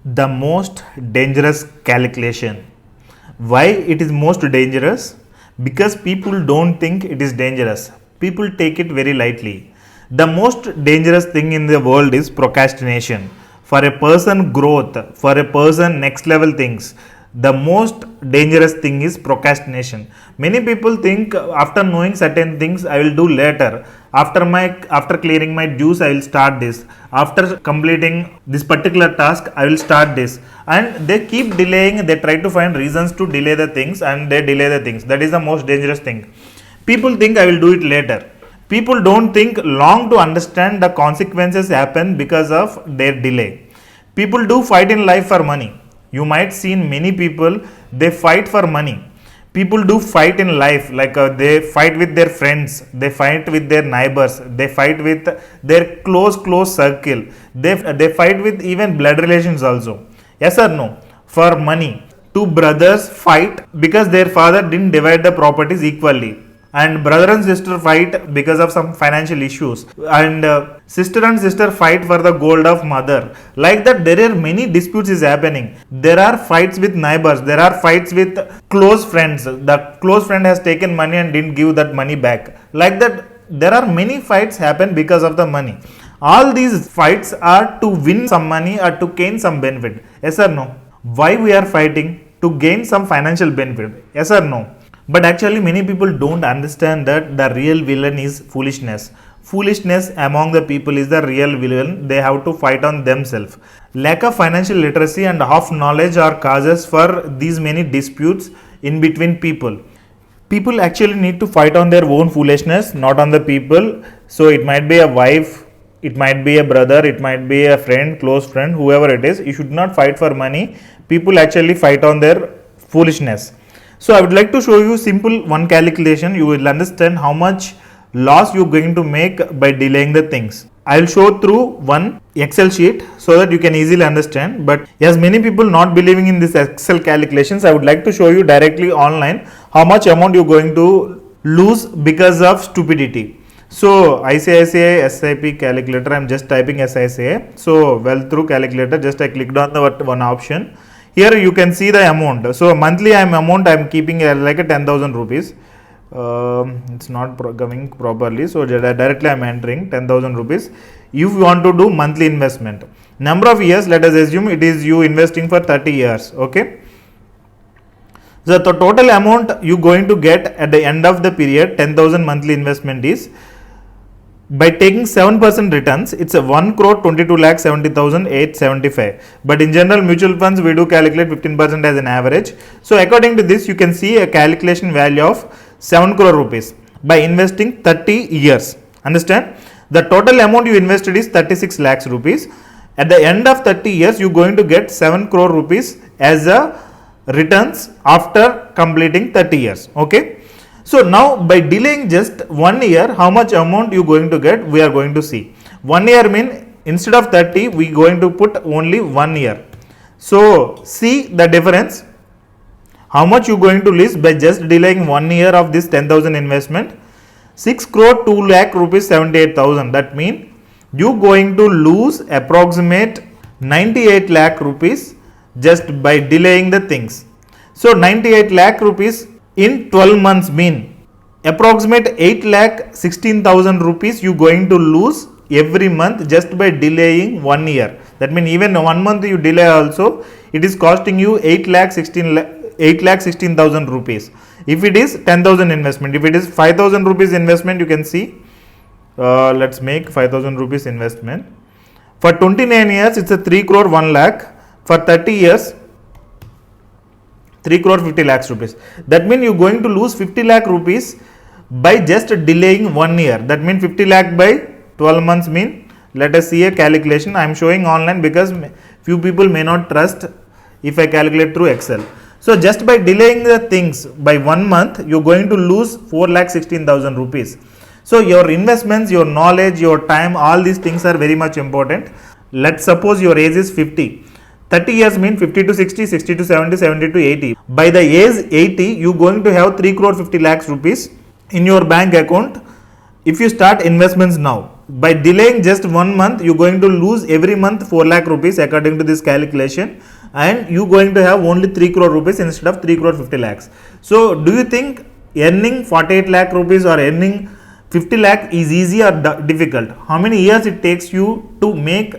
The most dangerous calculation. Why it is most dangerous? Because people don't think it is dangerous. People take it very lightly. The most dangerous thing in the world is procrastination. For a person growth, for a person next level things, the most dangerous thing is procrastination. Many people think after knowing certain things I will do later. After clearing my dues I will start this. After completing this particular task I will start this. And they keep delaying, they try to find reasons to delay the things and they delay the things. That is the most dangerous thing. People think I will do it later. People don't think long to understand the consequences happen because of their delay. People do fight in life for money. You might see in many people, they fight for money. People do fight in life, like they fight with their friends, they fight with their neighbors, they fight with their close circle, they fight with even blood relations also. Yes or no? For money. Two brothers fight because their father didn't divide the properties equally. And brother and sister fight because of some financial issues, and sister and sister fight for the gold of mother. Like that, there are many disputes is happening. There are fights with neighbors, there are fights with close friends. The close friend has taken money and didn't give that money back. Like that, there are many fights happen because of the money. All these fights are to win some money or to gain some benefit. Yes or no? Why we are fighting? To gain some financial benefit. Yes or no? But actually many people don't understand that the real villain is foolishness. Foolishness among the people is the real villain. They have to fight on themselves. Lack of financial literacy and half knowledge are causes for these many disputes in between people. People actually need to fight on their own foolishness, not on the people. So it might be a wife, it might be a brother, it might be a friend, close friend, whoever it is. You should not fight for money. People actually fight on their foolishness. So I would like to show you simple one calculation. You will understand how much loss you are going to make by delaying the things. I will show through one Excel sheet so that you can easily understand. But as many people not believing in this Excel calculations, I would like to show you directly online how much amount you are going to lose because of stupidity. So ICICI SIP calculator, I am just typing SICI. So well through calculator, just I clicked on the one option. Here you can see the amount. So monthly amount I am keeping like a 10,000 rupees. It's not coming properly. So directly I am entering 10,000 rupees. If you want to do monthly investment, number of years, let us assume it is you investing for 30 years. Okay. So the total amount you going to get at the end of the period, 10,000 monthly investment is, by taking 7% returns, it's a 1,22,70,875. But in general mutual funds, we do calculate 15% as an average. So according to this, you can see a calculation value of 7 crore rupees by investing 30 years. Understand? The total amount you invested is 36 lakhs rupees. At the end of 30 years, you are going to get 7 crore rupees as a returns after completing 30 years. Okay. So now by delaying just 1 year, how much amount you going to get, we are going to see. 1 year mean instead of 30, we going to put only 1 year. So see the difference. How much you going to lose by just delaying 1 year of this 10,000 investment? 6 crore 2 lakh rupees 78,000. That mean you going to lose approximate 98 lakh rupees just by delaying the things. So 98 lakh rupees in 12 months mean approximate 8 lakh 16,000 rupees you going to lose every month just by delaying 1 year. That means even 1 month you delay also, it is costing you 8 lakh 16,000 rupees. If it is 10,000 investment, if it is 5,000 rupees investment, you can see, let's make 5,000 rupees investment. For 29 years, it's a 3 crore 1 lakh. For 30 years, 3 crore 50 lakhs rupees. That means you're going to lose 50 lakh rupees by just delaying 1 year. That means 50 lakh by 12 months mean, let us see a calculation. I am showing online because few people may not trust if I calculate through Excel. So just by delaying the things by 1 month, you're going to lose 4,16,000 rupees. So your investments, your knowledge, your time, all these things are very much important. Let's suppose your age is 50. 30 years mean 50 to 60, 60 to 70, 70 to 80. By the age 80, you going to have 3 crore 50 lakhs rupees in your bank account if you start investments now. by delaying just 1 month, you're going to lose every month 4 lakh rupees according to this calculation, and you're going to have only 3 crore rupees instead of 3 crore 50 lakhs. So do you think earning 48 lakh rupees or earning 50 lakh is easy or difficult? How many years it takes you to make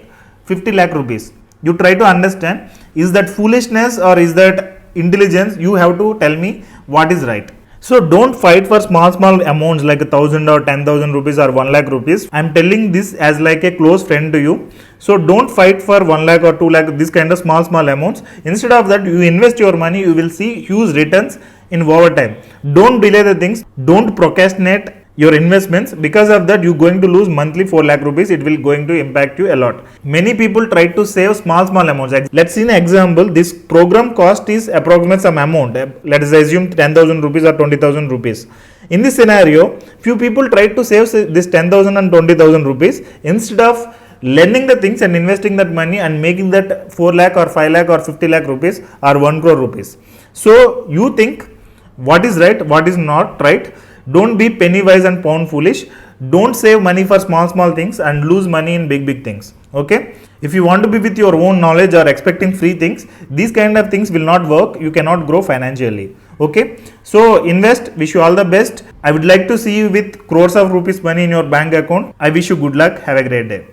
50 lakh rupees? You try to understand, is that foolishness or is that intelligence? You have to tell me what is right. So don't fight for small amounts like 1,000 or 10,000 rupees or 1 lakh rupees. I'm telling this as like a close friend to you. So don't fight for 1 lakh or 2 lakh, this kind of small amounts. Instead of that, you invest your money, you will see huge returns in over time. Don't delay the things. Don't procrastinate your investments. Because of that, you're going to lose monthly 4 lakh rupees. It will going to impact you a lot. Many people try to save small amounts. Let's see an example. This program cost is approximate some amount. Let us assume 10,000 rupees or 20,000 rupees. In this scenario, few people try to save this 10,000 and 20,000 rupees instead of learning the things and investing that money and making that 4 lakh or 5 lakh or 50 lakh rupees or 1 crore rupees. So you think what is right, what is not right. Don't be penny wise and pound foolish. Don't save money for small things and lose money in big things. Okay. If you want to be with your own knowledge or expecting free things, these kind of things will not work. You cannot grow financially. Okay. So invest. Wish you all the best. I would like to see you with crores of rupees money in your bank account. I wish you good luck. Have a great day.